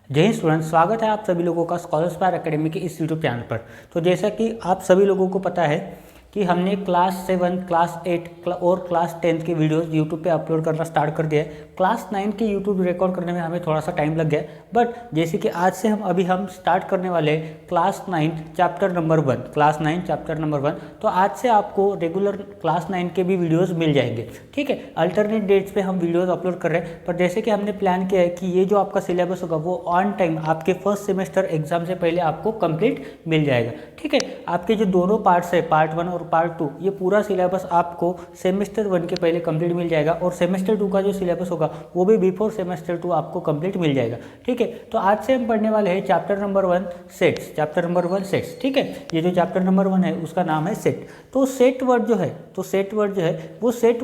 जय हिंद स्टूडेंट्स, स्वागत है आप सभी लोगों का स्कॉलर स्पायर एकेडमी के इस यूट्यूब चैनल पर। तो जैसा कि आप सभी लोगों को पता है कि हमने क्लास 7, क्लास 8 और क्लास 10 के वीडियोस यूट्यूब पे अपलोड करना स्टार्ट कर दिया है। क्लास 9 के यूट्यूब रिकॉर्ड करने में हमें थोड़ा सा टाइम लग गया, बट जैसे कि आज से हम स्टार्ट करने वाले class 9 chapter number 1, class 9 chapter number 1। तो आज से आपको रेगुलर क्लास 9 के भी वीडियोज़ मिल जाएंगे, ठीक है। अल्टरनेट डेट्स पे हम वीडियोज़ अपलोड कर रहे हैं, पर जैसे कि हमने प्लान किया है कि ये जो आपका सिलेबस होगा वो ऑन टाइम आपके फर्स्ट सेमेस्टर एग्जाम से पहले आपको कंप्लीट मिल जाएगा, ठीक है। आपके जो दोनों पार्ट्स है, पार्ट 1 और पार्ट 2, ये पूरा सिलेबस आपको सेमेस्टर 1 के पहले कंप्लीट मिल जाएगा, और सेमेस्टर 2 का जो सिलेबस होगा वो भी बिफोर सेमेस्टर 2 आपको कंप्लीट मिल जाएगा, ठीक है। तो आज से हम पढ़ने वाले हैं chapter number 1 sets, chapter number 1 sets, ठीक है। ये जो चैप्टर नंबर 1 है उसका नाम है सेट। तो सेट वर्ड जो है, वो सेट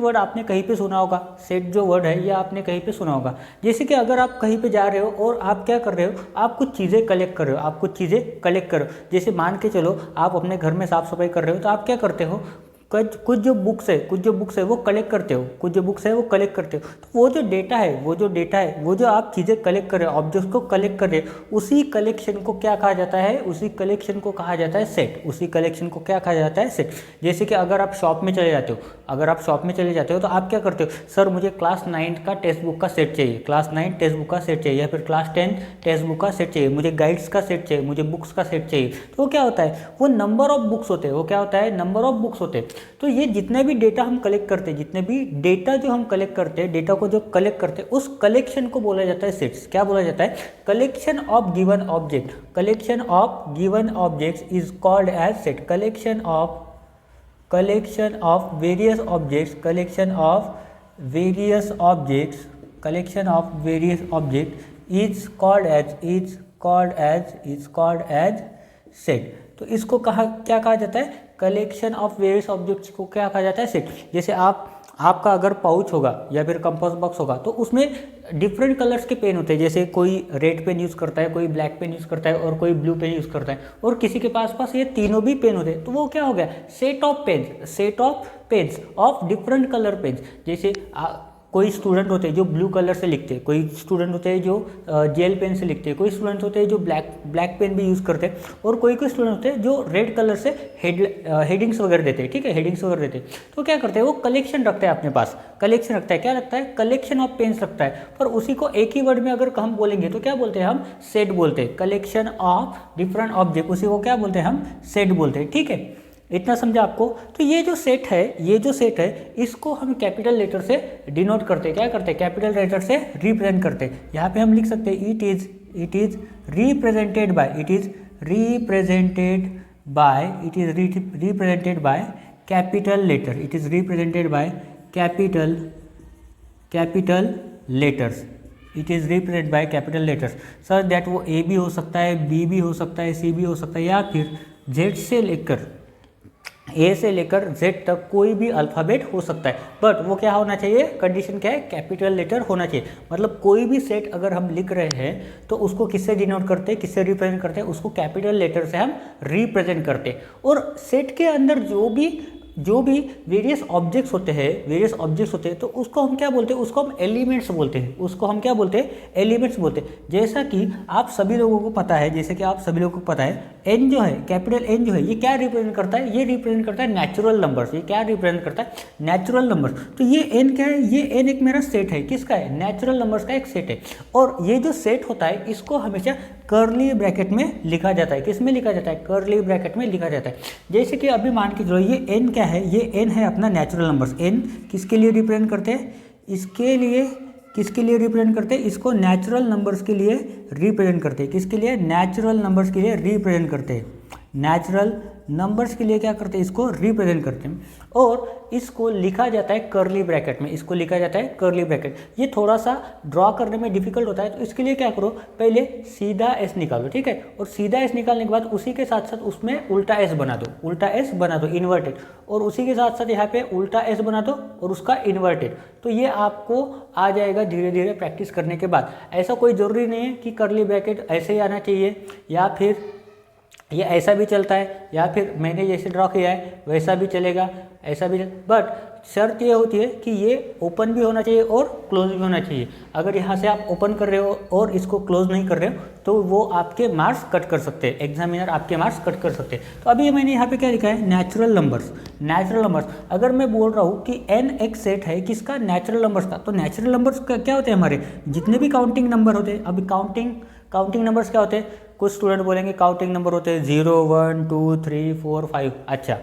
वर्ड आपने कहीं पे सुना होगा। सेट जो वर्ड है ये आपने कहीं पे सुना होगा। जैसे कि अगर आप कहीं पे जा रहे हो और आप क्या कर रहे हो, आप कुछ चीज़ें कलेक्ट कर रहे हो, जैसे मान के चलो आप अपने घर में साफ सफाई कर रहे हो, तो आप क्या करते हो, कुछ जो बुक्स है वो कलेक्ट करते हो, तो वो जो डेटा है, वो जो आप चीज़ें कलेक्ट कर रहे हो, ऑब्जेक्ट्स को कलेक्ट कर रहे हो, उसी कलेक्शन को क्या कहा जाता है, सेट। जैसे कि अगर आप शॉप में चले जाते हो तो आप क्या करते हो, सर मुझे क्लास 9 का टेक्स्ट बुक का सेट चाहिए, या फिर क्लास 10 टेक्स्ट बुक का सेट चाहिए, मुझे गाइड्स का सेट चाहिए, मुझे बुक्स का सेट चाहिए। तो वो क्या होता है, वो नंबर ऑफ बुक्स होते हैं, तो ये जितने भी डेटा हम कलेक्ट करते हैं, डेटा को जो कलेक्ट करते हैं, उस कलेक्शन को बोला जाता है सेट्स। क्या बोला जाता है, collection of given objects is called as set. Collection of various objects is called as set. तो इसको क्या कहा जाता है, कलेक्शन ऑफ वेरियस ऑब्जेक्ट्स को क्या कहा जाता है, सेट। जैसे आपका अगर पाउच होगा या फिर कंपास बॉक्स होगा, तो उसमें डिफरेंट कलर्स के पेन होते हैं। जैसे कोई रेड पेन यूज़ करता है, कोई ब्लैक पेन यूज़ करता है, और कोई ब्लू पेन यूज़ करता है, और किसी के पास ये तीनों भी पेन होते हैं। तो वो क्या हो गया, set of pens of different colour pens. जैसे कोई स्टूडेंट होते हैं जो ब्लू कलर से लिखते हैं, कोई स्टूडेंट होते हैं जो जेल पेन से लिखते हैं, कोई स्टूडेंट होते हैं जो ब्लैक पेन भी यूज़ करते हैं, और कोई स्टूडेंट होते हैं जो रेड कलर से हेडिंग्स वगैरह देते हैं, ठीक है, तो क्या करते हैं, वो कलेक्शन रखते हैं अपने पास, क्या रखता है, कलेक्शन ऑफ पेन्स रखता है। पर उसी को एक ही वर्ड में अगर हम बोलेंगे तो क्या बोलते हैं, हम सेट बोलते हैं। कलेक्शन ऑफ डिफरेंट ऑब्जेक्ट, उसी को क्या बोलते हैं, हम सेट बोलते हैं, ठीक है। इतना समझा आपको। तो ये जो सेट है इसको हम कैपिटल लेटर से डिनोट करते हैं, कैपिटल लेटर से रिप्रेजेंट करते हैं। यहाँ पे हम लिख सकते हैं it is represented by capital letter, sir that वो ए भी हो सकता है, बी भी हो सकता है, सी भी हो सकता है, या फिर जेड से लेकर ए से लेकर जेड तक कोई भी अल्फ़ाबेट हो सकता है। बट वो क्या होना चाहिए, कंडीशन क्या है, कैपिटल लेटर होना चाहिए। मतलब कोई भी सेट अगर हम लिख रहे हैं तो उसको किससे डिनोट करते हैं, किससे रिप्रेजेंट करते हैं, उसको कैपिटल लेटर से हम रिप्रेजेंट करते हैं। और सेट के अंदर जो भी वेरियस ऑब्जेक्ट्स होते हैं तो उसको हम क्या बोलते हैं, उसको हम एलिमेंट्स बोलते हैं। जैसा कि आप सभी लोगों को पता है, एन जो है, कैपिटल एन जो है, ये क्या रिप्रेजेंट करता है, ये रिप्रेजेंट करता है नेचुरल नंबर्स। तो ये एन क्या है, ये एन एक मेरा सेट है, किसका है, नेचुरल नंबर्स का एक सेट है। और ये जो सेट होता है इसको हमेशा कर्ली ब्रैकेट में लिखा जाता है। किसमें लिखा जाता है, कर्ली ब्रैकेट में लिखा जाता है। जैसे कि अभी मान के चलो ये एन क्या है, ये एन है अपना नेचुरल नंबर्स। एन किसके लिए रिप्रेजेंट करते हैं, किसके लिए रिप्रेजेंट करते हैं, इसको नेचुरल नंबर्स के लिए रिप्रेजेंट करते हैं। किसके लिए, नेचुरल नंबर्स के लिए रिप्रेजेंट करते हैं। नेचुरल नंबर्स के लिए क्या करते हैं, इसको रिप्रेजेंट करते हैं, और इसको लिखा जाता है कर्ली ब्रैकेट में। ये थोड़ा सा ड्रॉ करने में डिफिकल्ट होता है, तो इसके लिए क्या करो, पहले सीधा एस निकालो, ठीक है। और सीधा एस निकालने के बाद उसी के साथ साथ उसमें उल्टा एस बना दो, इन्वर्टेड, और उसी के साथ साथ यहाँ पे उल्टा एस बना दो और उसका इन्वर्टेड। तो ये आपको आ जाएगा धीरे धीरे प्रैक्टिस करने के बाद। ऐसा कोई ज़रूरी नहीं है कि कर्ली ब्रैकेट ऐसे ही आना चाहिए, या फिर ये ऐसा भी चलता है, या फिर मैंने जैसे ड्रॉ किया है वैसा भी चलेगा, बट शर्त ये होती है कि ये ओपन भी होना चाहिए और क्लोज भी होना चाहिए। अगर यहाँ से आप ओपन कर रहे हो और इसको क्लोज नहीं कर रहे हो तो वो आपके मार्क्स कट कर सकते हैं, एग्जामिनर आपके मार्क्स कट कर सकते हैं। तो अभी मैंने यहाँ पे क्या लिखा है, नेचुरल नंबर्स। नेचुरल नंबर्स अगर मैं बोल रहा हूँ कि n एक सेट है किसका, नेचुरल नंबर्स का, तो नेचुरल नंबर्स क्या होते हैं, हमारे जितने भी काउंटिंग नंबर होते हैं। अभी काउंटिंग नंबर्स क्या होते हैं, कुछ स्टूडेंट बोलेंगे काउंटिंग नंबर होते हैं 0 1 2 3 4 5।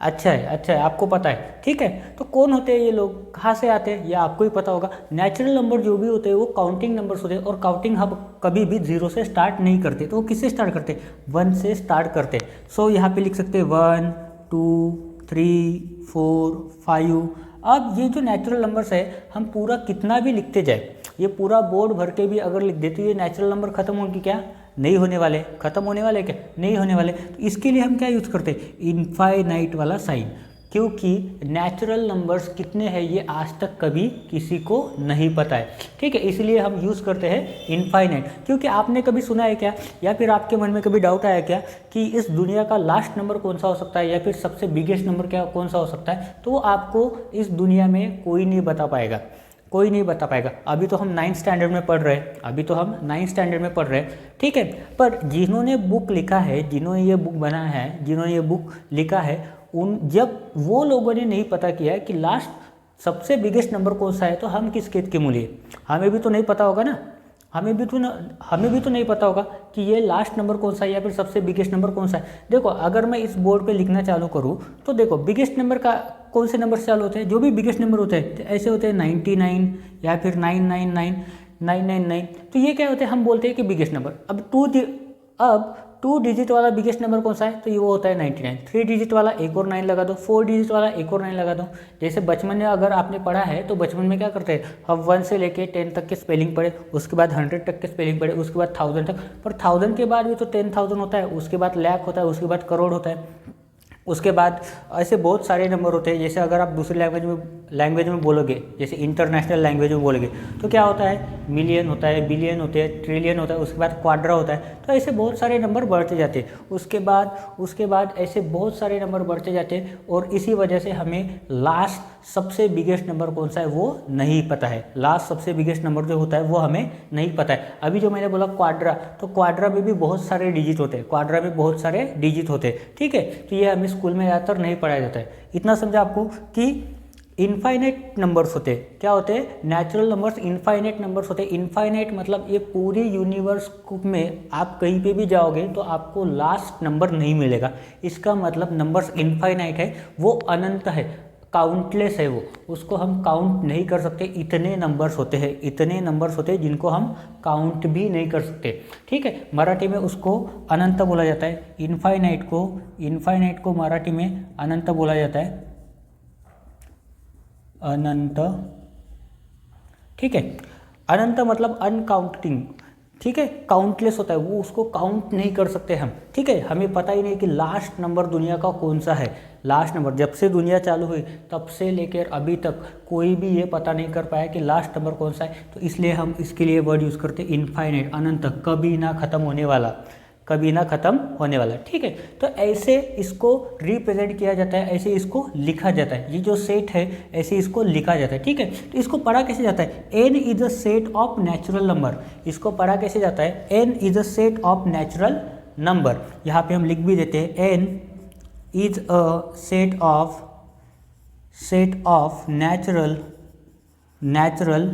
अच्छा है, आपको पता है, ठीक है। तो कौन होते हैं ये लोग, कहाँ से आते हैं, ये आपको ही पता होगा। नेचुरल नंबर जो भी होते हैं वो काउंटिंग नंबर्स होते हैं, और काउंटिंग हम कभी भी 0 से स्टार्ट नहीं करते। तो वो किससे स्टार्ट करते, 1 से स्टार्ट करते। सो यहाँ पे लिख सकते हैं 1 2 3 4 5। अब ये जो नेचुरल नंबर्स है हम पूरा कितना भी लिखते जाए, ये पूरा बोर्ड भर के भी अगर लिख देते, ये नेचुरल नंबर खत्म होंगे क्या, नहीं होने वाले। खत्म होने वाले क्या, नहीं होने वाले। तो इसके लिए हम क्या यूज़ करते हैं, इनफाइनाइट वाला साइन, क्योंकि नेचुरल नंबर्स कितने हैं ये आज तक कभी किसी को नहीं पता है, ठीक है। इसलिए हम यूज़ करते हैं इनफाइनाइट। क्योंकि आपने कभी सुना है क्या, या फिर आपके मन में कभी डाउट आया क्या कि इस दुनिया का लास्ट नंबर कौन सा हो सकता है, या फिर सबसे बिगेस्ट नंबर क्या कौन सा हो सकता है, तो वो आपको इस दुनिया में कोई नहीं बता पाएगा, कोई नहीं बता पाएगा। अभी तो हम 9th स्टैंडर्ड में पढ़ रहे हैं, ठीक है। पर जिन्होंने बुक लिखा है, जिन्होंने ये बुक बनाया है, जिन्होंने ये बुक लिखा है, जब वो लोगों ने नहीं पता किया है कि लास्ट सबसे बिगेस्ट नंबर कौन सा है, तो हम किस खेत के मूल्य, हमें भी तो नहीं पता होगा ना, हमें भी तो नहीं पता होगा कि ये लास्ट नंबर कौन सा है या फिर सबसे बिगेस्ट नंबर कौन सा है। देखो अगर मैं इस बोर्ड पे लिखना चालू करूँ तो देखो बिगेस्ट नंबर का कौन से नंबर से चालू होते हैं, जो भी बिगेस्ट नंबर होते हैं तो ऐसे होते हैं 99 या फिर 999 999। तो ये क्या होते हैं, हम बोलते हैं कि बिगेस्ट नंबर। अब 2 डिजिट वाला बिगेस्ट नंबर कौन सा है, तो ये वो होता है 99। 3 डिजिट वाला एक और 9 लगा दो, 4 डिजिट वाला एक और 9 लगा दो। जैसे बचपन में अगर आपने पढ़ा है तो बचपन में क्या करते हैं, हम 1 से लेके 10 तक के स्पेलिंग पढ़े, उसके बाद 100 तक के स्पेलिंग पढ़े, उसके बाद 1000 तक। पर 1000 के बाद भी तो 10,000 होता है, उसके बाद लाख होता है, उसके बाद करोड़ होता है, उसके बाद ऐसे बहुत सारे नंबर होते हैं। जैसे अगर आप दूसरी लैंग्वेज में बोलोगे, जैसे इंटरनेशनल लैंग्वेज में बोलोगे तो क्या होता है, मिलियन होता है, बिलियन होते हैं, ट्रिलियन होता है, उसके बाद क्वाड्रा होता है। तो ऐसे बहुत सारे नंबर बढ़ते जाते हैं। उसके बाद ऐसे बहुत सारे नंबर बढ़ते जाते हैं, और इसी वजह से हमें लास्ट सबसे बिगेस्ट नंबर कौन सा है वो नहीं पता है। लास्ट सबसे बिगेस्ट नंबर जो होता है वो हमें नहीं पता है। अभी जो मैंने बोला क्वाड्रा, तो क्वाड्रा में भी बहुत सारे डिजिट होते हैं, ठीक है। तो ये हमें स्कूल में ज़्यादातर नहीं पढ़ाया जाता है। इतना समझा आपको कि इनफाइनाइट नंबर्स होते हैं, क्या होते हैं, नेचुरल नंबर्स इनफाइनाइट नंबर्स होते हैं। इनफाइनाइट मतलब ये पूरी यूनिवर्स में आप कहीं पे भी जाओगे तो आपको लास्ट नंबर नहीं मिलेगा। इसका मतलब नंबर्स इनफाइनाइट है, वो अनंत है, काउंटलेस है, वो उसको हम काउंट नहीं कर सकते। इतने नंबर्स होते हैं जिनको हम काउंट भी नहीं कर सकते, ठीक है। मराठी में उसको अनंत बोला जाता है। इनफाइनाइट को मराठी में अनंत बोला जाता है, अनंत, ठीक है। अनंत मतलब अनकाउंटिंग, ठीक है। काउंटलेस होता है, वो उसको काउंट नहीं कर सकते हम, ठीक है। हमें पता ही नहीं कि लास्ट नंबर दुनिया का कौन सा है। लास्ट नंबर जब से दुनिया चालू हुई तब से लेकर अभी तक कोई भी ये पता नहीं कर पाया कि लास्ट नंबर कौन सा है। तो इसलिए हम इसके लिए वर्ड यूज़ करते हैं इनफाइनाइट, अनंत, कभी ना ख़त्म होने वाला, ठीक है। तो ऐसे इसको रिप्रेजेंट किया जाता है, ऐसे इसको लिखा जाता है। ये जो सेट है ऐसे इसको लिखा जाता है, ठीक है। तो इसको पढ़ा कैसे जाता है, n is a set of natural number. इसको पढ़ा कैसे जाता है, n is a set of natural number. यहाँ पे हम लिख भी देते हैं n is a set of natural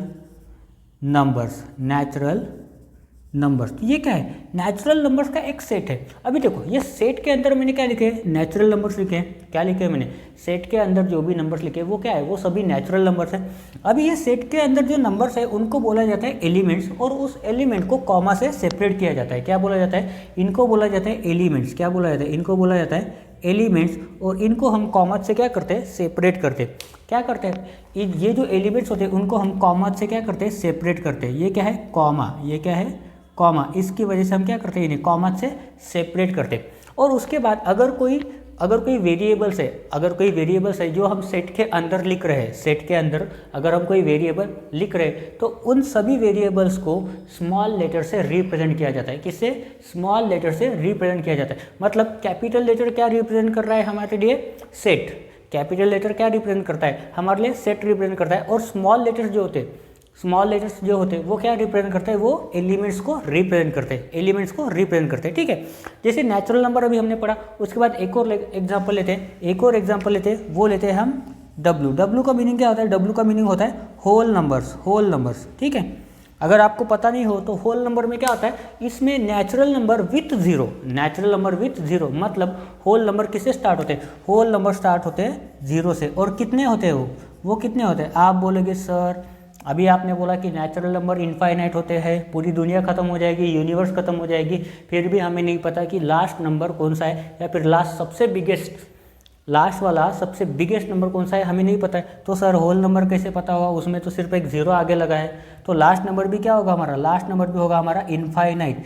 numbers. तो ये क्या है, नेचुरल नंबर्स का एक सेट है। अभी देखो ये सेट के अंदर मैंने क्या लिखे हैं, नेचुरल नंबर्स लिखे हैं। क्या लिखे हैं मैंने, सेट के अंदर जो भी नंबर्स लिखे हैं वो क्या है, वो सभी नेचुरल नंबर्स हैं। अभी ये सेट के अंदर जो नंबर्स है उनको बोला जाता है एलिमेंट्स, और उस एलिमेंट को कॉमा से सेपरेट किया जाता है। क्या बोला जाता है, इनको बोला जाता है एलिमेंट्स। क्या बोला जाता है, इनको बोला जाता है एलिमेंट्स, और इनको हम कॉमा से क्या करते हैं, सेपरेट करते हैं। क्या करते हैं, ये जो एलिमेंट्स होते हैं उनको हम कॉमा से क्या करते हैं, सेपरेट करते हैं। ये क्या है, कॉमा, ये क्या है, कॉमा। इसकी वजह से हम क्या करते हैं, इन्हें कॉमा से सेपरेट करते हैं। और उसके बाद अगर कोई वेरिएबल्स है जो हम सेट के अंदर लिख रहे हैं, सेट के अंदर अगर हम कोई वेरिएबल लिख रहे हैं तो उन सभी वेरिएबल्स को स्मॉल लेटर से रिप्रेजेंट किया जाता है। किससे, स्मॉल लेटर से रिप्रेजेंट किया जाता है। मतलब कैपिटल लेटर क्या रिप्रेजेंट कर रहा है हमारे लिए, सेट, कैपिटल लेटर क्या रिप्रेजेंट करता है, हमारे लिए सेट रिप्रेजेंट करता है, और स्मॉल लेटर्स जो होते हैं, स्मॉल लेटर्स जो होते हैं वो क्या रिप्रेजेंट करते हैं, वो एलिमेंट्स को रिप्रेजेंट करते हैं, एलिमेंट्स को रिप्रेजेंट करते हैं, ठीक है। जैसे नेचुरल नंबर अभी हमने पढ़ा, उसके बाद एक और एग्जांपल लेते हैं, वो लेते हैं हम डब्ल्यू का मीनिंग क्या होता है, डब्ल्यू का मीनिंग होता है होल नंबर्स, ठीक है। अगर आपको पता नहीं हो तो होल नंबर में क्या होता है, इसमें नेचुरल नंबर विथ जीरो, मतलब होल नंबर किससे स्टार्ट होते हैं, होल नंबर स्टार्ट होते हैं जीरो से, और कितने होते हैं वो कितने होते हैं। आप बोलोगे सर अभी आपने बोला कि नेचुरल नंबर इनफाइनाइट होते हैं, पूरी दुनिया खत्म हो जाएगी, यूनिवर्स खत्म हो जाएगी, फिर भी हमें नहीं पता कि लास्ट नंबर कौन सा है, या फिर लास्ट वाला सबसे बिगेस्ट नंबर कौन सा है, हमें नहीं पता है। तो सर होल नंबर कैसे पता होगा, उसमें तो सिर्फ एक जीरो आगे लगा है। तो लास्ट नंबर भी क्या होगा हमारा, लास्ट नंबर भी होगा हमारा इनफाइनाइट।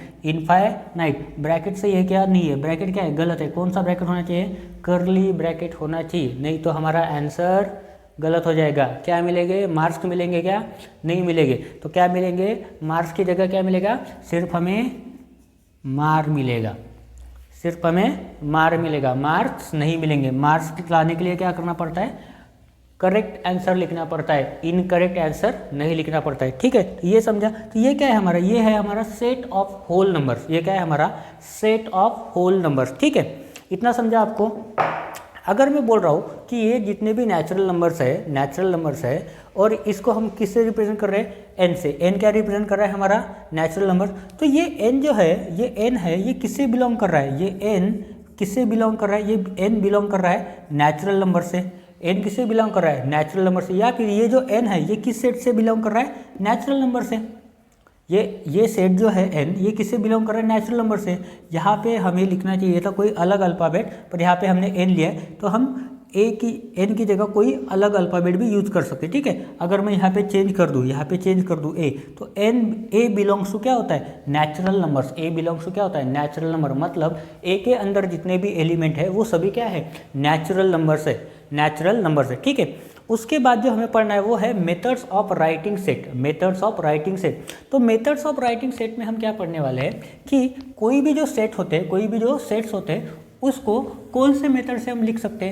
ब्रैकेट से ये क्या नहीं है, ब्रैकेट क्या है, गलत है। कौन सा ब्रैकेट होना चाहिए, कर्ली ब्रैकेट होना चाहिए, नहीं तो हमारा आंसर गलत हो जाएगा। क्या मिलेंगे, मार्क्स मिलेंगे क्या, नहीं मिलेंगे। तो क्या मिलेंगे, मार्क्स की जगह क्या मिलेगा, सिर्फ हमें मार मिलेगा, मार्क्स नहीं मिलेंगे। मार्क्स लाने के लिए क्या करना पड़ता है, करेक्ट आंसर लिखना पड़ता है, इनकरेक्ट आंसर नहीं लिखना पड़ता है, ठीक है। तो ये समझा। तो ये क्या है हमारा, ये है हमारा सेट ऑफ होल नंबर्स, ये क्या है हमारा सेट ऑफ होल नंबर्स, ठीक है। इतना समझा आपको। अगर मैं बोल रहा हूँ कि ये जितने भी नेचुरल नंबर्स है और इसको हम किससे रिप्रेजेंट कर रहे हैं, एन से। एन क्या रिप्रेजेंट कर रहा है हमारा नेचुरल नंबर। तो ये एन जो है, ये एन है, ये किससे बिलोंग कर रहा है, ये एन किससे बिलोंग कर रहा है, ये एन बिलोंग कर रहा है नेचुरल नंबर से। एन किससे बिलोंग कर रहा है, नेचुरल नंबर से। या फिर ये जो एन है ये किस सेट से बिलोंग कर रहा है, नेचुरल नंबर से। ये सेट जो है एन, ये किससे बिलोंग कर रहा है, नेचुरल नंबर से। यहाँ पे हमें लिखना चाहिए था कोई अलग अल्फ़ाबेट, पर यहाँ पे हमने एन लिया है, तो हम एन की जगह कोई अलग अल्फ़ाबेट भी यूज़ कर सकते हैं, ठीक है। अगर मैं यहाँ पे चेंज कर दूँ, ए, तो ए बिलोंग्स टू क्या होता है, natural numbers. A belongs to क्या होता है, नेचुरल नंबर। मतलब ए के अंदर जितने भी एलिमेंट है वो सभी क्या है, नेचुरल नंबर्स है, ठीक है। उसके बाद जो हमें पढ़ना है वो है मेथड्स ऑफ राइटिंग सेट। तो मेथड्स ऑफ राइटिंग सेट में हम क्या पढ़ने वाले हैं कि कोई भी जो सेट्स होते हैं उसको कौन से मेथड से हम लिख सकते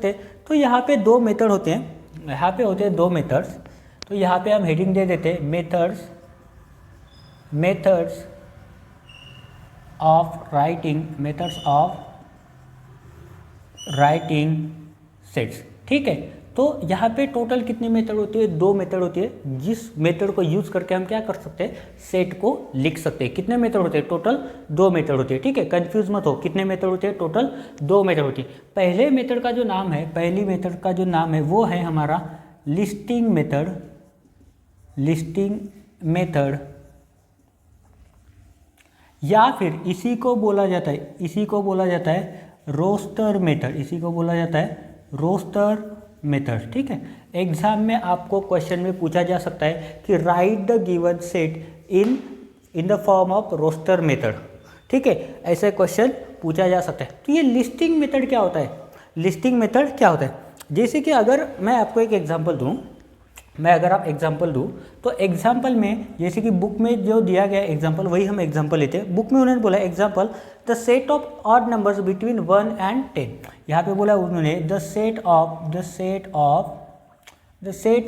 हैं, तो यहाँ पे दो मेथड होते हैं, तो यहाँ पे हम हेडिंग दे देते हैं मेथड्स ऑफ राइटिंग सेट्स, ठीक है। तो यहाँ पे टोटल कितनी मेथड होती है, दो मेथड होती है, जिस मेथड को यूज़ करके हम क्या कर सकते हैं, सेट को लिख सकते हैं। कितने मेथड होते हैं, टोटल दो मेथड होती है, ठीक है। कंफ्यूज मत हो, कितने मेथड होते हैं, टोटल दो मेथड होती है। पहली मेथड का जो नाम है वो है हमारा लिस्टिंग मेथड, या फिर इसी को बोला जाता है रोस्टर मेथड, ठीक है। एग्जाम में आपको क्वेश्चन में पूछा जा सकता है कि write the given set in the form of roster method, ठीक है। ऐसे क्वेश्चन पूछा जा सकता है। तो ये लिस्टिंग मेथड क्या होता है, जैसे कि अगर मैं आपको एक एग्जांपल दूं, तो एग्जाम्पल में जैसे कि बुक में जो दिया गया एग्जाम्पल वही हम एग्जाम्पल लेते हैं। बुक में उन्होंने बोला example the set of odd numbers between 1 and 10। यहाँ पे बोला उन्होंने the set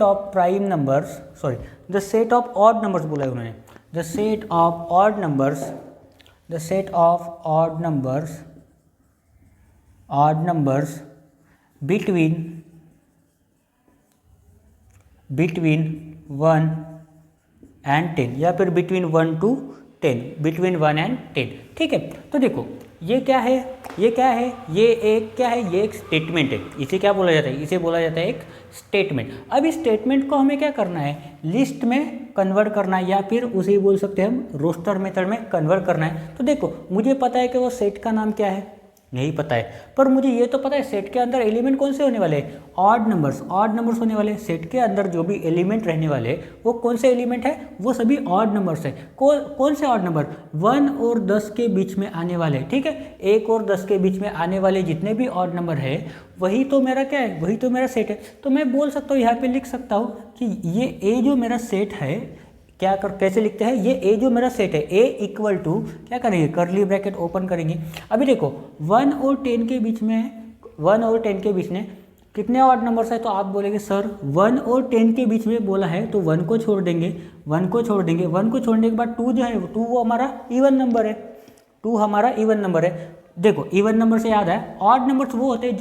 of prime numbers, the set of odd numbers बोला है उन्होंने, the set of odd numbers between 1 and 10, या फिर बिटवीन 1 to 10, बिटवीन 1 and 10, ठीक है। तो देखो ये क्या है, ये एक स्टेटमेंट है। इसे क्या बोला जाता है, एक स्टेटमेंट। अब इस स्टेटमेंट को हमें क्या करना है, लिस्ट में कन्वर्ट करना है, या फिर उसे बोल सकते हैं हम रोस्टर मेथड में कन्वर्ट करना है। तो देखो मुझे पता है कि वो सेट का नाम क्या है, नहीं पता है, पर मुझे ये तो पता है सेट के अंदर एलिमेंट कौन से होने वाले हैं, ऑड नंबर्स होने वाले। सेट के अंदर जो भी एलिमेंट रहने वाले वो कौन से एलिमेंट है, वो सभी ऑड नंबर्स है। कौन से ऑड नंबर, 1 और 10 के बीच में आने वाले, ठीक है। 1 और 10 के बीच में आने वाले जितने भी ऑड नंबर है वही तो मेरा क्या है, वही तो मेरा सेट है। तो मैं बोल सकता हूँ, यहाँ पे लिख सकता हूँ कि ये ए जो मेरा सेट है, कैसे लिखते हैं, ये ए जो मेरा सेट है, ए इक्वल टू क्या करेंगे, कर्ली ब्रैकेट ओपन करेंगे। अभी देखो 1 और 10 के बीच में 1 और 10 के बीच में कितने ऑड नंबर्स है, तो आप बोलेंगे सर 1 और 10 के बीच में बोला है तो 1 को छोड़ देंगे, 1 को छोड़ देंगे, 1 को छोड़ने के बाद 2 जो है 2 वो हमारा इवन नंबर है, 2 हमारा इवन नंबर है। देखो इवन नंबर से याद है, ऑड नंबर्स वो होते हैं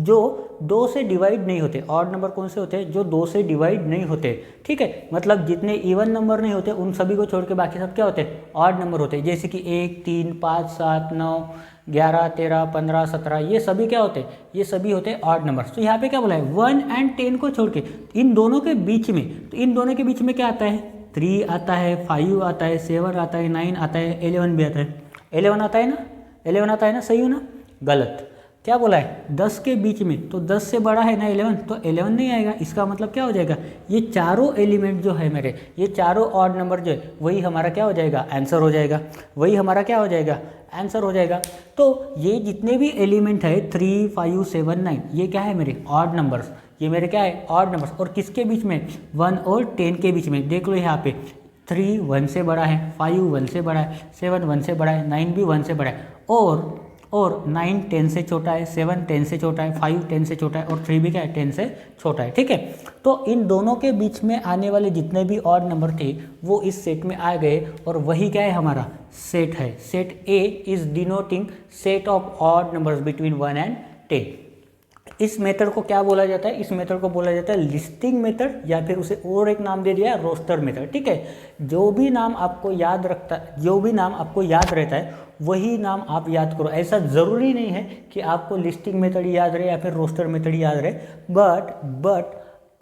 जो दो से डिवाइड नहीं होते। ऑड नंबर कौन से होते हैं, जो 2 से डिवाइड नहीं होते, ठीक है। मतलब जितने इवन नंबर नहीं होते उन सभी को छोड़ के बाकी सब क्या होते हैं, ऑड नंबर होते हैं। जैसे कि 1, 3, 5, 7, 9, 11, 13, 15, 17 ये सभी क्या होते हैं, ये सभी होते हैं ऑड नंबर्स। तो यहाँ पे क्या बोला है 1 एंड 10 को छोड़ के इन दोनों के बीच में, तो इन दोनों के बीच में क्या आता है, 3 आता है, 5 आता है, 7 आता है, 9 आता है, 11 भी आता है। 11 आता है ना, 11 आता है ना, सही हो ना, गलत। क्या बोला है 10 के बीच में, तो 10 से बड़ा है ना 11, तो 11 नहीं आएगा। इसका मतलब क्या हो जाएगा, ये चारों एलिमेंट जो है मेरे, ये चारों ऑड नंबर जो है वही हमारा क्या हो जाएगा, आंसर हो जाएगा, वही हमारा क्या हो जाएगा, आंसर हो जाएगा। तो ये जितने भी एलिमेंट है 3, 5, 7, 9 ये क्या है मेरे ऑड नंबर्स, ये मेरे क्या है ऑड नंबर्स। और किसके बीच में, 1 और 10 के बीच में। देख लो यहाँ पे 3 1 से बड़ा है, 5 1 से बड़ा है, 7 1 से बड़ा है, 9 भी 1 से बड़ा है, और 9 10 से छोटा है, 7 10 से छोटा है, 5 10 से छोटा है, और 3 भी क्या है 10 से छोटा है, ठीक है। तो इन दोनों के बीच में आने वाले जितने भी ऑड नंबर थे वो इस सेट में आ गए, और वही क्या है हमारा सेट है। Set A is denoting set of odd numbers between 1 and 10। इस मेथड को क्या बोला जाता है, इस मेथड को बोला जाता है लिस्टिंग मेथड, या फिर उसे और एक नाम दे दिया है रोस्टर मेथड, ठीक है। जो भी नाम आपको याद रहता है वही नाम आप याद करो। ऐसा ज़रूरी नहीं है कि आपको लिस्टिंग मेथड याद रहे या फिर रोस्टर मेथड याद रहे, बट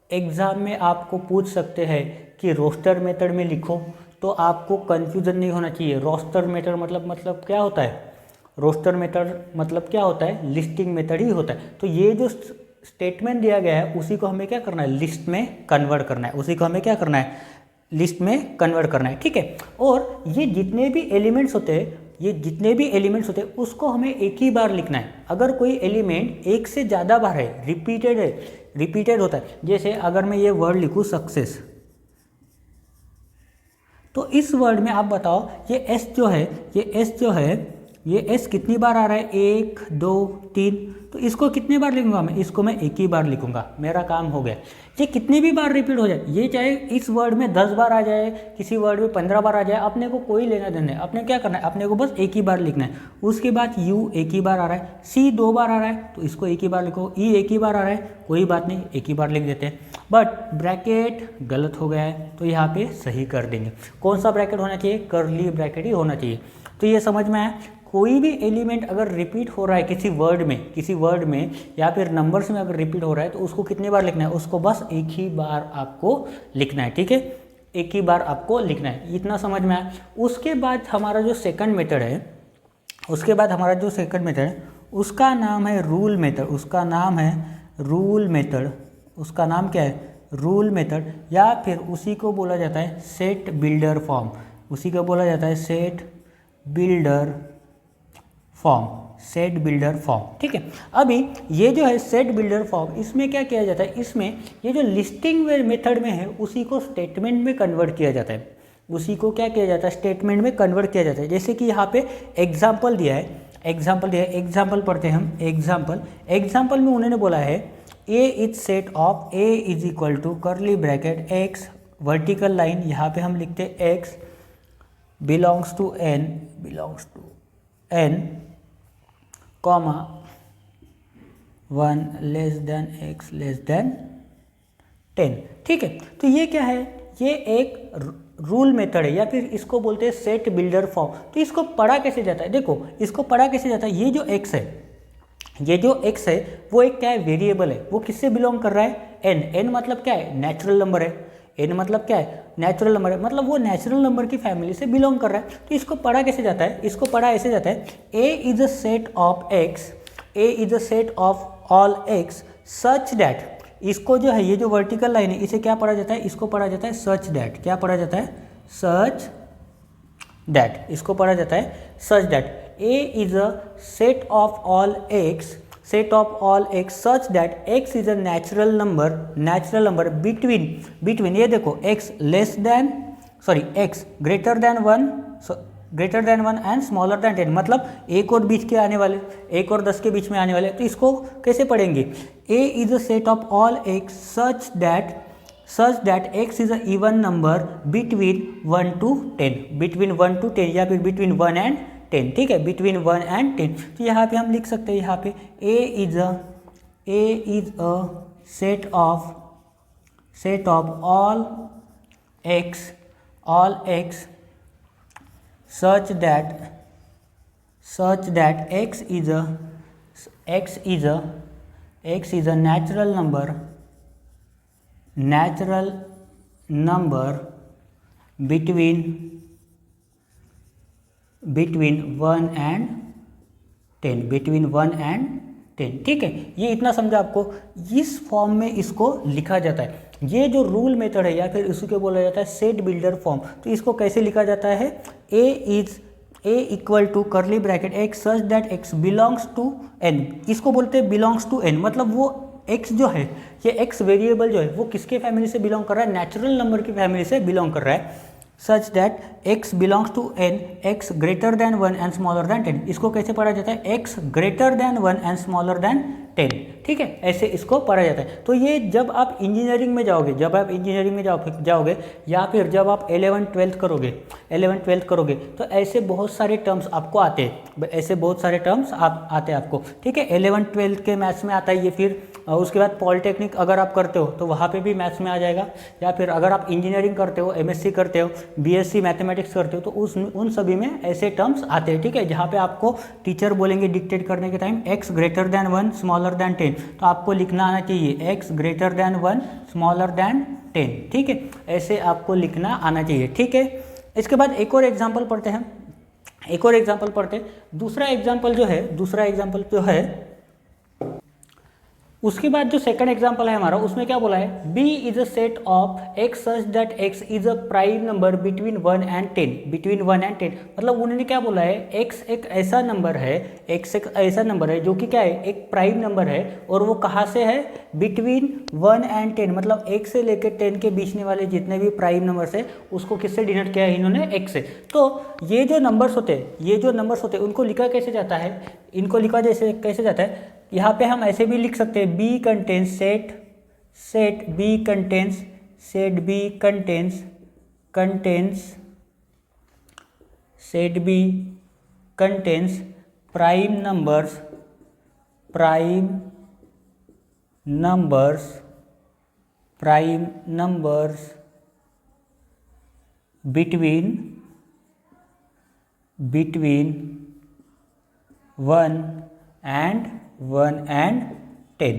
एग्ज़ाम में आपको पूछ सकते हैं कि रोस्टर मेथड में लिखो, तो आपको कन्फ्यूज़न नहीं होना चाहिए। रोस्टर मेथड मतलब क्या होता है, रोस्टर मेथड मतलब क्या होता है, लिस्टिंग मेथड ही होता है। तो ये जो स्टेटमेंट दिया गया है उसी को हमें क्या करना है, लिस्ट में कन्वर्ट करना है, उसी को हमें क्या करना है, लिस्ट में कन्वर्ट करना है, ठीक है। और ये जितने भी एलिमेंट्स होते हैं उसको हमें एक ही बार लिखना है। अगर कोई एलिमेंट एक से ज़्यादा बार है, रिपीटेड होता है, जैसे अगर मैं ये वर्ड लिखूँ सक्सेस, तो इस वर्ड में आप बताओ ये एस ये एस कितनी बार आ रहा है, 1 2 3, तो इसको कितने बार लिखूंगा मैं, इसको मैं एक ही बार लिखूंगा, मेरा काम हो गया। ये कितनी भी बार रिपीट हो जाए, ये चाहे इस वर्ड में 10 बार आ जाए, किसी वर्ड में 15 बार आ जाए, अपने को कोई लेना देना है। अपने क्या करना है, अपने को बस एक ही बार लिखना है। उसके बाद यू एक ही बार आ रहा है, सी 2 बार आ रहा है तो इसको एक ही बार लिखो, ई एक ही बार आ रहा है, कोई बात नहीं एक ही बार लिख देते हैं। बट ब्रैकेट गलत हो गया है तो यहाँ पे सही कर देंगे। कौन सा ब्रैकेट होना चाहिए, कर्ली ब्रैकेट ही होना चाहिए। तो ये समझ में आया, कोई भी एलिमेंट अगर रिपीट हो रहा है किसी वर्ड में या फिर नंबर्स में अगर रिपीट हो रहा है तो उसको कितनी बार लिखना है, उसको बस एक ही बार आपको लिखना है, ठीक है, एक ही बार आपको लिखना है। इतना समझ में आया। उसके बाद हमारा जो सेकंड मेथड है उसका नाम है रूल मेथड। उसका नाम क्या है, रूल मेथड, या फिर उसी को बोला जाता है set builder form. Set builder form, ठीक है। अभी ये जो है सेट बिल्डर फॉर्म, इसमें क्या किया जाता है, इसमें ये जो लिस्टिंग मेथड में है उसी को स्टेटमेंट में कन्वर्ट किया जाता है। स्टेटमेंट में कन्वर्ट किया जाता है। जैसे कि यहाँ पे एग्जाम्पल दिया है, एग्जाम्पल पढ़ते हैं हम। एग्जाम्पल में उन्होंने बोला है A is set of A is equal to curly bracket x, vertical line, यहाँ पे हम लिखते हैं x belongs to N comma 1 less than x less than 10, ठीक है। तो ये क्या है, ये एक रूल मेथड है, या फिर इसको बोलते हैं सेट बिल्डर फॉर्म। तो इसको पढ़ा कैसे जाता है, देखो इसको पढ़ा कैसे जाता है। ये जो x है वो एक क्या है, वेरिएबल है। वो किससे बिलोंग कर रहा है, n मतलब क्या है, नेचुरल नंबर है। n मतलब क्या है, नेचुरल नंबर है, मतलब वो नेचुरल नंबर की फैमिली से बिलोंग कर रहा है। तो इसको पढ़ा कैसे जाता है, इसको पढ़ा ऐसे जाता है, a is a set of all x such that, इसको जो है ये जो वर्टिकल लाइन है इसे क्या पढ़ा जाता है, इसको पढ़ा जाता है सच दैट। क्या पढ़ा जाता है, सच दैट, इसको पढ़ा जाता है such that a is a set of all x such that x is a natural number between ये देखो x greater than 1 greater than 1 and smaller than 10, मतलब 1 और बीच के आने वाले, 1 और 10 के बीच में आने वाले। तो इसको कैसे पढ़ेंगे? A is a set of all x such that x is a even number between 1 to 10, between 1 to 10 या फिर बिटवीन 1 and 10, ठीक है, बिटवीन 1 and 10। तो यहाँ पे हम लिख सकते हैं, यहाँ पे A is a set of all x such that x is a natural number between 1 and 10, ठीक है। ये इतना समझा आपको। इस फॉर्म में इसको लिखा जाता है। ये जो रूल मेथड है या फिर इसको बोला जाता है सेट बिल्डर फॉर्म। तो इसको कैसे लिखा जाता है? A equal to curly bracket x such that x belongs to n। इसको बोलते हैं बिलोंग्स टू n, मतलब वो x जो है, ये x वेरिएबल जो है वो किसके फैमिली से बिलोंग कर रहा है? नेचुरल नंबर की फैमिली से बिलोंग कर रहा है। Such that x belongs to n, x greater than 1 and smaller than 10। इसको कैसे पढ़ा जाता है? x greater than 1 and smaller than 10, ठीक है, ऐसे इसको पढ़ा जाता है। तो ये जब आप इंजीनियरिंग में जाओगे या फिर जब आप 11th-12th करोगे तो ऐसे बहुत सारे टर्म्स आपको आते हैं, आते हैं आपको, ठीक है। 11th-12th के मैथ्स में आता है ये, फिर उसके बाद पॉलिटेक्निक अगर आप करते हो तो वहाँ पे भी मैथ्स में आ जाएगा, या फिर अगर आप इंजीनियरिंग करते हो, MSc करते हो, BSc मैथमेटिक्स करते हो तो उन सभी में ऐसे टर्म्स आते हैं, ठीक है, जहाँ पे आपको टीचर बोलेंगे डिक्टेट करने के time x greater than 1 smaller than 10, तो आपको लिखना आना चाहिए x greater than 1 smaller than 10, ठीक है, ऐसे आपको लिखना आना चाहिए, ठीक है। इसके बाद एक और एग्जाम्पल पढ़ते हैं। दूसरा एग्जाम्पल जो है उसके बाद जो सेकंड एग्जाम्पल है हमारा, उसमें क्या बोला है? B is a set of x such that x is a prime number between 1 and 10, मतलब उन्होंने क्या बोला है? x एक ऐसा नंबर है जो कि क्या है? एक प्राइम नंबर है, और वो कहाँ से है? बिटवीन 1 and 10, मतलब 1 से लेकर 10 के बीच वाले जितने भी प्राइम नंबर्स है उसको किससे डिनोट किया है इन्होंने? x से। तो ये जो नंबर्स होते हैं उनको लिखा कैसे जाता है? कैसे जाता है? यहाँ पे हम ऐसे भी लिख सकते हैं, B contains prime numbers between 1 and 10।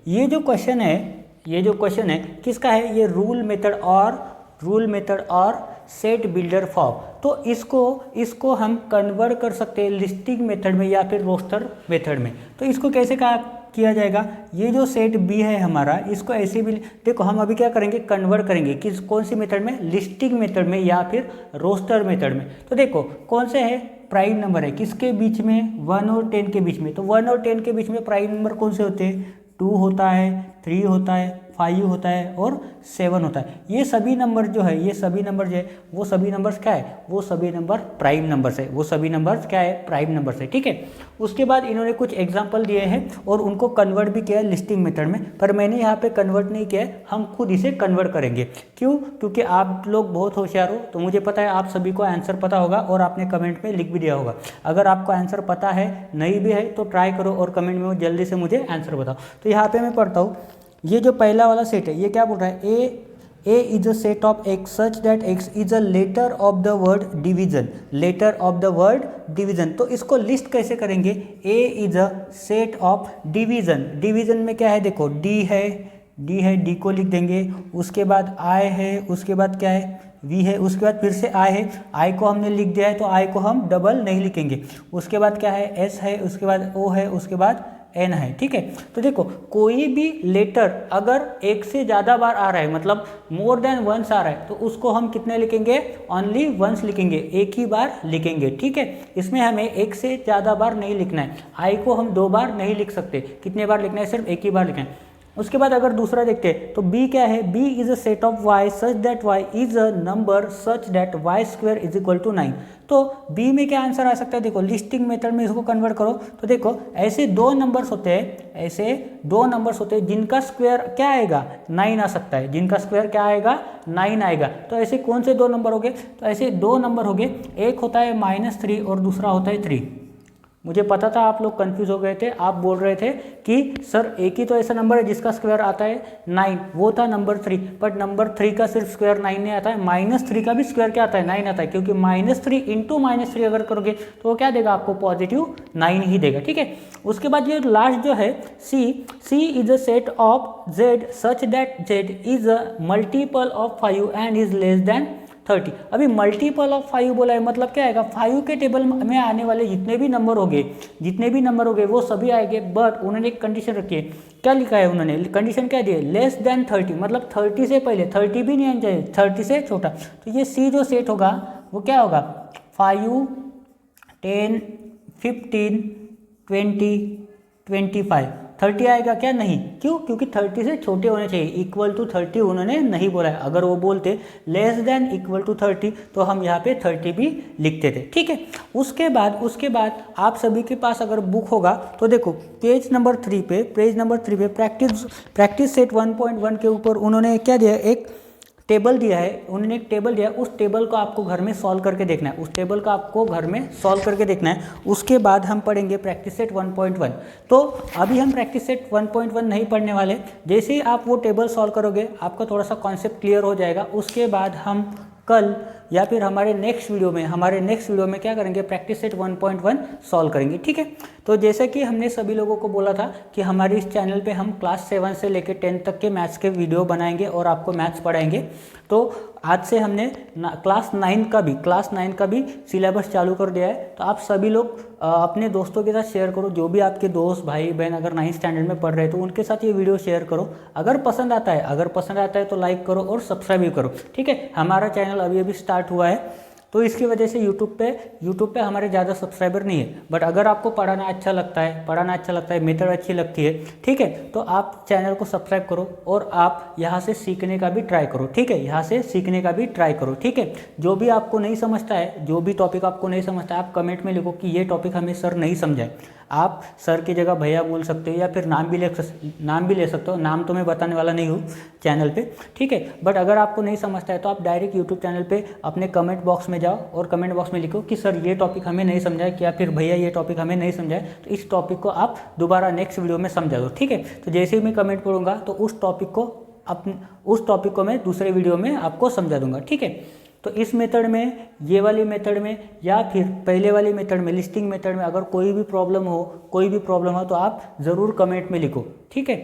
ये जो क्वेश्चन है किसका है? ये रूल मेथड और सेट बिल्डर फॉर्म। तो इसको हम कन्वर्ट कर सकते हैं लिस्टिंग मेथड में या फिर रोस्टर मेथड में। तो इसको कैसे किया जाएगा? ये जो सेट B है हमारा, इसको ऐसे भी देखो, हम अभी क्या करेंगे? कन्वर्ट करेंगे कौन सी मेथड में? लिस्टिंग मेथड में या फिर रोस्टर मेथड में। तो देखो कौन से है? प्राइम नंबर है किसके बीच में? 1 और 10 के बीच में। तो 1 और 10 के बीच में प्राइम नंबर कौन से होते हैं? 2 होता है, 3 होता है, 5 होता है और 7 होता है। ये सभी नंबर जो है वो सभी नंबर्स क्या है? वो सभी नंबर प्राइम नंबर्स है, प्राइम नंबर्स है, ठीक है। उसके बाद इन्होंने कुछ एग्जांपल दिए हैं और उनको कन्वर्ट भी किया है लिस्टिंग मेथड में, पर मैंने यहाँ पे कन्वर्ट नहीं किया है, हम खुद इसे कन्वर्ट करेंगे। क्यों? क्योंकि आप लोग बहुत होशियार हो, तो मुझे पता है आप सभी को आंसर पता होगा और आपने कमेंट में लिख भी दिया होगा। अगर आपको आंसर पता है, नहीं भी है, तो ट्राई करो और कमेंट में जल्दी से मुझे आंसर बताओ। तो यहाँ पर मैं पढ़ता हूँ, ये जो पहला वाला सेट है ये क्या बोल रहा है? A is a set of x such that x is a letter of the word division। तो इसको लिस्ट कैसे करेंगे? A is a set of division में क्या है? देखो D है, D को लिख देंगे, उसके बाद I है, उसके बाद क्या है? V है, उसके बाद फिर से I है, I को हमने लिख दिया है तो I को हम डबल नहीं लिखेंगे। उसके बाद क्या है? S है, उसके बाद O है, उसके बाद N है, ठीक है। तो देखो कोई भी लेटर अगर एक से ज़्यादा बार आ रहा है, मतलब मोर देन वंस आ रहा है, तो उसको हम कितने लिखेंगे? ओनली वंस लिखेंगे, एक ही बार लिखेंगे, ठीक है। इसमें हमें एक से ज़्यादा बार नहीं लिखना है। आई को हम 2 बार नहीं लिख सकते, कितने बार लिखना है? सिर्फ एक ही बार लिखना है। उसके बाद अगर दूसरा देखते हैं तो b क्या है, b is a set of y such that y is a number such that y square is equal to 9। तो b में क्या आंसर आ सकता है, देखो लिस्टिंग मेथड में इसको कन्वर्ट करो तो देखो ऐसे दो नंबर्स होते हैं, ऐसे दो नंबर्स होते हैं जिनका स्क्वायर क्या आएगा 9 आ सकता है, जिनका स्क्वायर क्या आएगा 9 आएगा। तो ऐसे कौन से दो नंबर हो गए, तो ऐसे दो नंबर हो गए, एक होता है -3 और दूसरा होता है 3। मुझे पता था आप लोग कंफ्यूज हो गए थे, आप बोल रहे थे कि सर एक ही तो ऐसा नंबर है जिसका स्क्वायर आता है 9, वो था नंबर 3, बट नंबर 3 का सिर्फ स्क्वायर 9 नहीं आता है, -3 का भी स्क्वायर क्या आता है 9 आता है, क्योंकि -3 इंटू -3 अगर करोगे तो वो क्या देगा आपको पॉजिटिव 9 ही देगा। ठीक है, उसके बाद ये लास्ट जो है C is a set of z such that z is a multiple of 5 and is less than 30। अभी मल्टीपल ऑफ 5 बोला है, मतलब क्या आएगा 5 के टेबल में आने वाले जितने भी नंबर हो गए वो सभी आएंगे, बट उन्होंने एक कंडीशन रखी है। क्या लिखा है उन्होंने, कंडीशन क्या दी है, लेस देन 30, मतलब 30 से पहले, 30 भी नहीं आना चाहिए, 30 से छोटा। तो ये सी जो सेट होगा वो क्या होगा 5, 10, 15, 20, 25, 30 आएगा क्या, नहीं, क्यों, क्योंकि 30 से छोटे होने चाहिए, इक्वल टू 30 उन्होंने नहीं बोला है। अगर वो बोलते लेस देन इक्वल टू 30 तो हम यहाँ पे 30 भी लिखते थे। ठीक है, उसके बाद आप सभी के पास अगर बुक होगा तो देखो पेज नंबर 3 पे प्रैक्टिस सेट 1.1 के ऊपर उन्होंने क्या दिया, एक टेबल दिया है, उन्होंने एक टेबल दिया है, उस टेबल को आपको घर में सॉल्व करके देखना है, उसके बाद हम पढ़ेंगे प्रैक्टिस सेट 1.1। तो अभी हम प्रैक्टिस सेट 1.1 नहीं पढ़ने वाले, जैसे ही आप वो टेबल सॉल्व करोगे आपका थोड़ा सा कॉन्सेप्ट क्लियर हो जाएगा। उसके बाद हम कल या फिर हमारे नेक्स्ट वीडियो में क्या करेंगे, प्रैक्टिस सेट 1.1 सॉल्व करेंगे। ठीक है, तो जैसे कि हमने सभी लोगों को बोला था कि हमारे इस चैनल पे हम क्लास 7 से लेकर 10 तक के मैथ्स के वीडियो बनाएंगे और आपको मैथ्स पढ़ाएंगे। तो आज से हमने क्लास 9 का भी सिलेबस चालू कर दिया है। तो आप सभी लोग अपने दोस्तों के साथ शेयर करो, जो भी आपके दोस्त भाई बहन अगर 9th स्टैंडर्ड में पढ़ रहे हैं तो उनके साथ ये वीडियो शेयर करो। अगर पसंद आता है तो लाइक करो और सब्सक्राइब भी करो। ठीक है, हमारा चैनल अभी स्टार्ट हुआ है तो इसकी वजह से यूट्यूब पे हमारे ज़्यादा सब्सक्राइबर नहीं है, बट अगर आपको पढ़ाना अच्छा लगता है, मेथड अच्छी लगती है, ठीक है, तो आप चैनल को सब्सक्राइब करो और आप यहाँ से सीखने का भी ट्राई करो। ठीक है, जो भी आपको नहीं समझता है, जो भी टॉपिक आपको नहीं समझता है, आप कमेंट में लिखो कि ये टॉपिक हमें सर नहीं समझाए। आप सर की जगह भैया बोल सकते हो या फिर नाम भी ले सकते हो, नाम तो मैं बताने वाला नहीं हूँ चैनल पे। ठीक है, बट अगर आपको नहीं समझता है तो आप डायरेक्ट यूट्यूब चैनल पे अपने कमेंट बॉक्स में जाओ और कमेंट बॉक्स में लिखो कि सर ये टॉपिक हमें नहीं समझाया, या फिर भैया ये टॉपिक हमें नहीं समझाया, तो इस टॉपिक को आप दोबारा नेक्स्ट वीडियो में समझा दो। ठीक है, तो जैसे ही मैं कमेंट पढ़ूंगा तो उस टॉपिक को मैं दूसरे वीडियो में आपको समझा दूंगा। ठीक है, तो इस मेथड में, ये वाली मेथड में या फिर पहले वाली मेथड में, लिस्टिंग मेथड में अगर कोई भी प्रॉब्लम हो तो आप ज़रूर कमेंट में लिखो। ठीक है,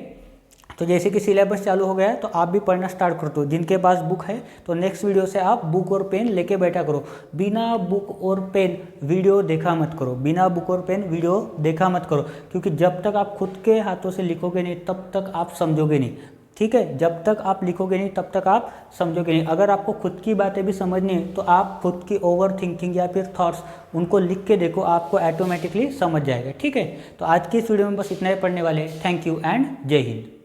तो जैसे कि सिलेबस चालू हो गया है तो आप भी पढ़ना स्टार्ट कर दो। जिनके पास बुक है तो नेक्स्ट वीडियो से आप बुक और पेन लेके बैठा करो। बिना बुक और पेन वीडियो देखा मत करो, क्योंकि जब तक आप खुद के हाथों से लिखोगे नहीं तब तक आप समझोगे नहीं। ठीक है, जब तक आप लिखोगे नहीं तब तक आप समझोगे नहीं। अगर आपको खुद की बातें भी समझनी है तो आप खुद की ओवर थिंकिंग या फिर थॉट्स उनको लिख के देखो, आपको ऑटोमेटिकली समझ जाएगा। ठीक है, तो आज की इस वीडियो में बस इतना ही पढ़ने वाले हैं। थैंक यू एंड जय हिंद।